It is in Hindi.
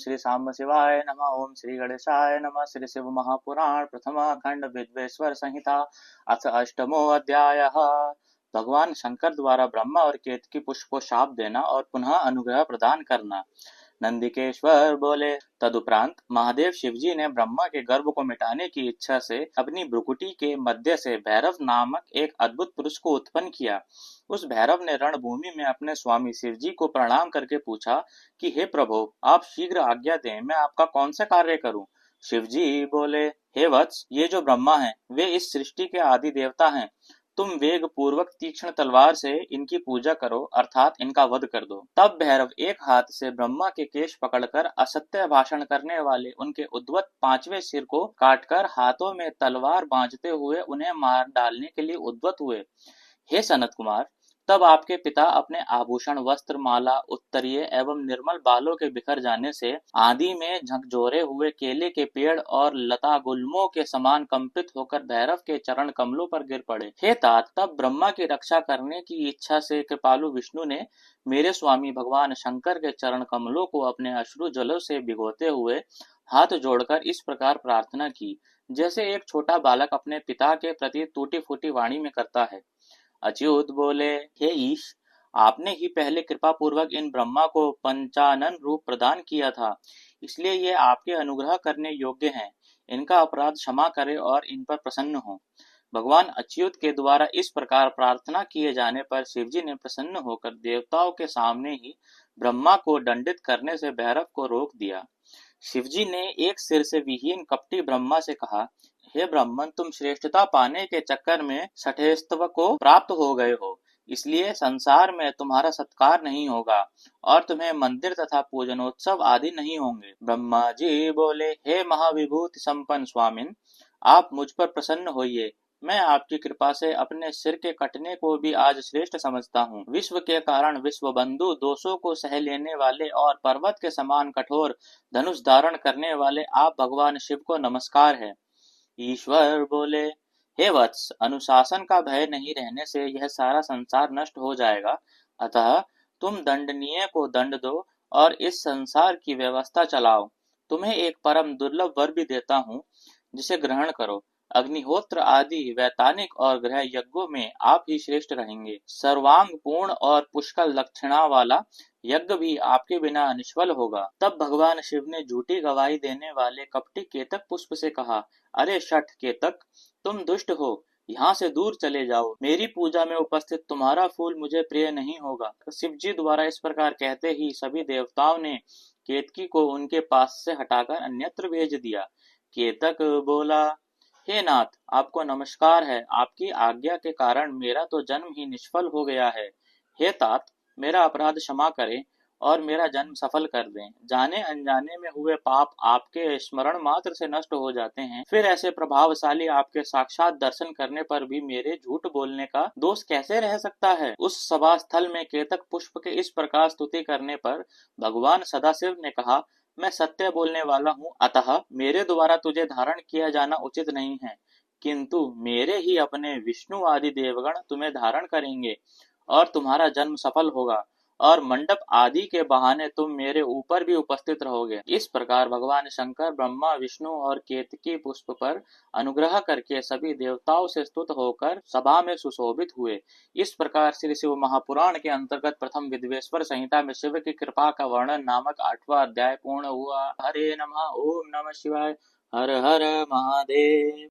श्री सांब शिवाय नमः। ओम श्री गणेशाय नमः। श्री शिव महापुराण प्रथम खंड विद्वेश्वर संहिता अथ अष्टमो अध्यायः। भगवान शंकर द्वारा ब्रह्मा और केतकी पुष्प को शाप देना और पुनः अनुग्रह प्रदान करना। नंदिकेश्वर बोले, तदुपरांत महादेव शिवजी ने ब्रह्मा के गर्भ को मिटाने की इच्छा से अपनी भ्रुकुटी के मध्य से भैरव नामक एक अद्भुत पुरुष को उत्पन्न किया। उस भैरव ने रणभूमि में अपने स्वामी शिवजी को प्रणाम करके पूछा कि हे प्रभु, आप शीघ्र आज्ञा दें, मैं आपका कौन सा कार्य करूं। शिवजी बोले, हे वत्स, ये जो ब्रह्मा हैं वे इस सृष्टि के आदि देवता हैं। तुम वेग पूर्वक तीक्ष्ण तलवार से इनकी पूजा करो, अर्थात इनका वध कर दो। तब भैरव एक हाथ से ब्रह्मा के केश पकड़कर असत्य भाषण करने वाले उनके उद्वत पांचवें सिर को काटकर हाथों में तलवार बांधते हुए उन्हें मार डालने के लिए उद्वत हुए। हे सनत कुमार, तब आपके पिता अपने आभूषण, वस्त्र, माला, उत्तरीय एवं निर्मल बालों के बिखर जाने से आदि में झकझोरे हुए केले के पेड़ और लता गुल्मों के समान कंपित होकर भैरव के चरण कमलों पर गिर पड़े। हे तात, तब ब्रह्मा की रक्षा करने की इच्छा से कृपालु विष्णु ने मेरे स्वामी भगवान शंकर के चरण कमलों को अपने अश्रु जलों से भिगोते हुए हाथ जोड़कर इस प्रकार प्रार्थना की, जैसे एक छोटा बालक अपने पिता के प्रति टूटी फूटी वाणी में करता है। अच्युत बोले, हे ईश, आपने ही पहले कृपा पूर्वक इन ब्रह्मा को पंचानन रूप प्रदान किया था, इसलिए ये आपके अनुग्रह करने योग्य हैं। इनका अपराध क्षमा करें और इन पर प्रसन्न हो। भगवान अच्युत के द्वारा इस प्रकार प्रार्थना किए जाने पर शिवजी ने प्रसन्न होकर देवताओं के सामने ही ब्रह्मा को दंडित करने से भैरव को रोक दिया। शिवजी ने एक सिर से विहीन कपटी ब्रह्मा से कहा, हे ब्राह्मण, तुम श्रेष्ठता पाने के चक्कर में सठेस्तव को प्राप्त हो गए हो, इसलिए संसार में तुम्हारा सत्कार नहीं होगा और तुम्हें मंदिर तथा पूजनोत्सव आदि नहीं होंगे। ब्रह्मा जी बोले, हे महाविभूति संपन्न स्वामिन, आप मुझ पर प्रसन्न होइए। मैं आपकी कृपा से अपने सिर के कटने को भी आज श्रेष्ठ समझता हूँ। विश्व के कारण विश्व बंधु, दोषों को सह लेने वाले और पर्वत के समान कठोर धनुष धारण करने वाले आप भगवान शिव को नमस्कार है। ईश्वर बोले, हे वत्स, अनुशासन का भय नहीं रहने से यह सारा संसार नष्ट हो जाएगा, अतः तुम दंडनीय को दंड दो और इस संसार की व्यवस्था चलाओ। तुम्हें एक परम दुर्लभ वर भी देता हूँ, जिसे ग्रहण करो। अग्निहोत्र आदि वैतानिक और ग्रह यज्ञों में आप ही श्रेष्ठ रहेंगे। सर्वांग पूर्ण और पुष्कल लक्षणा वाला यज्ञ भी आपके बिना निष्फल होगा। तब भगवान शिव ने झूठी गवाही देने वाले कपटी केतक पुष्प से कहा, अरे शठ केतक, तुम दुष्ट हो, यहाँ से दूर चले जाओ। मेरी पूजा में उपस्थित तुम्हारा फूल मुझे प्रिय नहीं होगा। शिव जी द्वारा इस प्रकार कहते ही सभी देवताओं ने केतकी को उनके पास से हटाकर अन्यत्र भेज दिया। केतक बोला, हे नाथ, आपको नमस्कार है। आपकी आज्ञा के कारण मेरा तो जन्म ही निष्फल हो गया है। हे तात, मेरा अपराध क्षमा करें और मेरा जन्म सफल कर दें। जाने अनजाने में हुए पाप आपके स्मरण मात्र से नष्ट हो जाते हैं, फिर ऐसे प्रभावशाली आपके साक्षात दर्शन करने पर भी मेरे झूठ बोलने का दोष कैसे रह सकता है। उस सभा स्थल में केतक पुष्प के इस प्रकार स्तुति करने पर भगवान सदाशिव ने कहा, मैं सत्य बोलने वाला हूँ, अतः मेरे द्वारा तुझे धारण किया जाना उचित नहीं है, किंतु मेरे ही अपने विष्णु आदि देवगण तुम्हें धारण करेंगे और तुम्हारा जन्म सफल होगा और मंडप आदि के बहाने तुम मेरे ऊपर भी उपस्थित रहोगे। इस प्रकार भगवान शंकर ब्रह्मा, विष्णु और केतकी पुष्प पर अनुग्रह करके सभी देवताओं से स्तुत होकर सभा में सुशोभित हुए। इस प्रकार श्री शिव महापुराण के अंतर्गत प्रथम विद्वेश्वर संहिता में शिव की कृपा का वर्णन नामक 8वां अध्याय पूर्ण हुआ। हरे नमः। ओम नमः शिवाय। हर हर महादेव।